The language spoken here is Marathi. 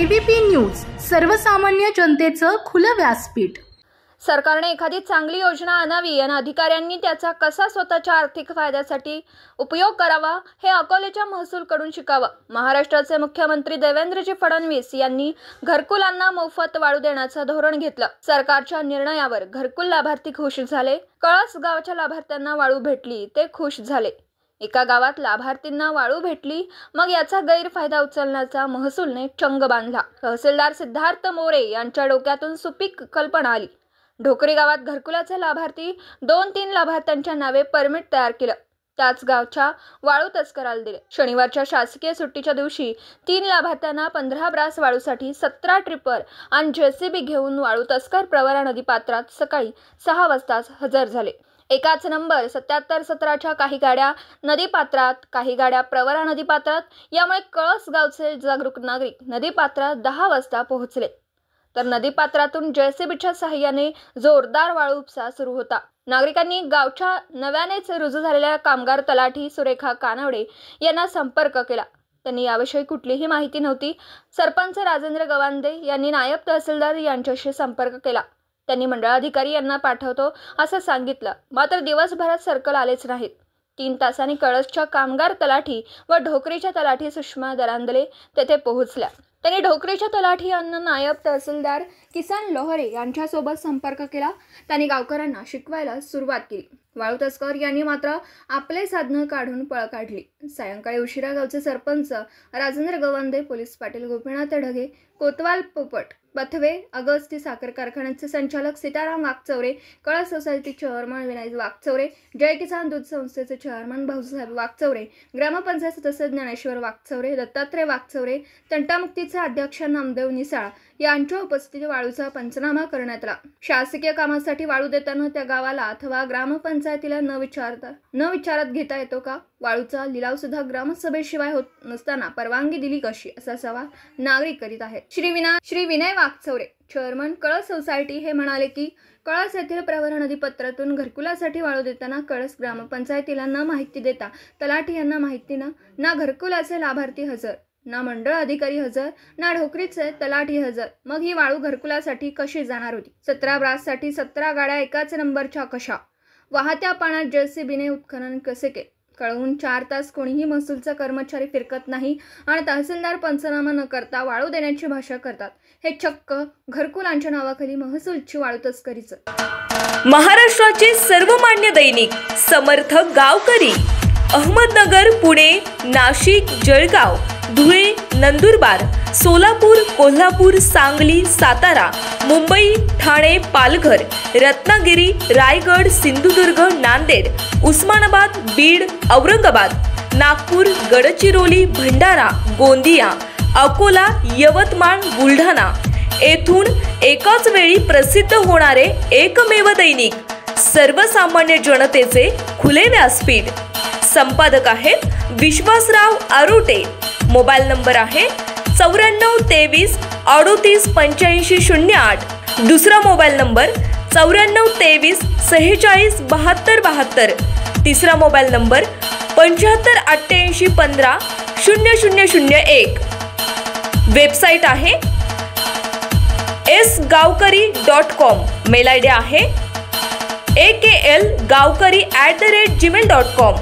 IBP न्यूज, सर्वसामान्य जनतेचं खुलं व्यासपीठ। सरकारने एखादी चांगली योजना आणावी आणि अधिकाऱ्यांनी त्याचा कसा स्वतःच्या आर्थिक फायद्यासाठी उपयोग करावा हे अकोलेच्या महसूलकडून शिकावं। महाराष्ट्राचे मुख्यमंत्री देवेंद्रजी फडणवीस यांनी घरकुलांना मोफत वाळू देण्याचं धोरण घेतलं। सरकारच्या निर्णयावर घरकुल लाभार्थी खुश झाले। कळस गावच्या लाभार्थ्यांना वाळू भेटली, ते खुश झाले। एका गावात लाभार्थींना वाळू भेटली, मग याचा गैरफायदा उचलण्याचा महसूलने चंग बांधला। तहसीलदार सिद्धार्थ मोरे यांच्या डोक्यातून सुपीक कल्पना आली। ढोकरी गावात घरकुलाचे लाभार्थी 2-3 लाभार्थ्यांच्या नावे परमिट तयार केलं, त्याच गावच्या वाळू तस्कराला दिले। शनिवारच्या शासकीय सुट्टीच्या दिवशी 3 लाभार्थ्यांना 15 ब्रास वाळूसाठी 17 ट्रिपर आणि JCB घेऊन वाळू तस्कर प्रवरा नदी पात्रात सकाळी 6 वाजता हजर झाले। एकाच नंबर 7717च्या काही गाड्या नदी पात्रात, काही गाड्या प्रवरा नदी पात्रात। यामुळे कळस गावचे जागरूक नागरिक नदी पात्रात 10 वाजता पोहोचले, तर नदी पात्रातून JCBच्या सहाय्याने जोरदार वाळू उपसा सुरू होता। नागरिकांनी गावच्या नव्यानेच रुजू झालेल्या कामगार तलाठी सुरेखा कानवडे यांना संपर्क केला। त्यांनी याविषयी कुठलीही माहिती नव्हती। सरपंच राजेंद्र गवांदे यांनी नायब तहसीलदार यांच्याशी संपर्क केला। त्यांनी मंडळाधिकारी यांना पाठवतो असं सांगितलं, मात्र दिवसभरात सर्कल आलेच नाहीत। 3 तासांनी कळसच्या कामगार तलाठी व ढोकरीच्या तलाठी सुषमा दरांदले तेथे पोहोचल्या। त्यांनी ढोकरीच्या तलाठी यांना नायब तहसीलदार किसन लोहरे यांच्यासोबत संपर्क केला। त्यांनी गावकऱ्यांना शिकवायला सुरुवात केली। वाळू तस्कर यांनी मात्र आपले साधनं काढून पळ काढली। सायंकाळी उशिरा गावचे सरपंच राजेंद्र गवांदे, पोलीस पाटील गोपीनाथ ढगे, कोतवाल पोपट बथवे, अगस्ती साखर कारखान्याचे संचालक सीताराम वाघचौरे, कळस सोसायटी चेअरमन विनायक वाघचौरे, जय किसान दूध संस्थेचे चेअरमन भाऊसाहेब वाघचौरे, ग्रामपंचायत सदस्य ज्ञानेश्वर वाघचौरे, दत्तात्रय वाघचौरे, तंटामुक्तीचे अध्यक्ष नामदेव निसाळ यांच्या उपस्थितीत वाळूचा पंचनामा करण्यात आला। शासकीय कामासाठी वाळू देताना त्या गावाला अथवा ग्रामपंचायतीला न विचारत घेता येतो का? वाळूचा लिलाव सुद्धा ग्रामसभेशिवाय होत नसताना परवानगी दिली कशी, असा सवाल नागरिक करीत आहेत। श्री विनय वाघचौरे, चेअरमन कळस सोसायटी, हे म्हणाले की कळस येथील प्रवरा नदीपात्रातून घरकुलासाठी वाळू देताना कळस ग्रामपंचायतीला न माहिती देता तलाठी यांना माहिती ना घरकुलाचे लाभार्थी हजर, ना मंडळ अधिकारी हजर, ना ढोकरीचे तलाठी हजर। मग ही वाळू घरकुलासाठी कशी जाणार होती? 17 ब्राससाठी 17 गाड्या एकाच नंबरच्या कशा? वाहत्या पाण्यात JCBने उत्खनन कसे केले? कळवून 4 तास कोणीही महसूलचा कर्मचारी फिरकत नाही आणि तहसीलदार पंचनामा न करता वाळू देण्याची भाषा करतात। हे चक्क घरकुलांच्या नावाखाली महसूलची वाळू तस्करीचं। महाराष्ट्राचे सर्वमान्य दैनिक समर्थ गावकरी, अहमदनगर, पुणे, नाशिक, जळगाव, धुळे, नंदुरबार, सोलापूर, कोल्हापूर, सांगली, सातारा, मुंबई, ठाणे, पालघर, रत्नागिरी, रायगड, सिंधुदुर्ग, नांदेड, उस्मानाबाद, बीड, औरंगाबाद, नागपूर, गडचिरोली, भंडारा, गोंदिया, अकोला, यवतमाळ, बुलढाणा येथून एकाच वेळी प्रसिद्ध होणारे एकमेव दैनिक, सर्वसामान्य जनतेचे खुले व्यासपीठ। संपादक आहेत विश्वासराव आरोटे। मोबाईल नंबर आहे 9423 38 85 08। दुसरा मोबाईल नंबर 9423 46 72 72। तिसरा मोबाईल नंबर 75 88 15 0001। वेबसाईट आहे sgavkari.com। मेल ID आहे aklgavkari@gmail.com।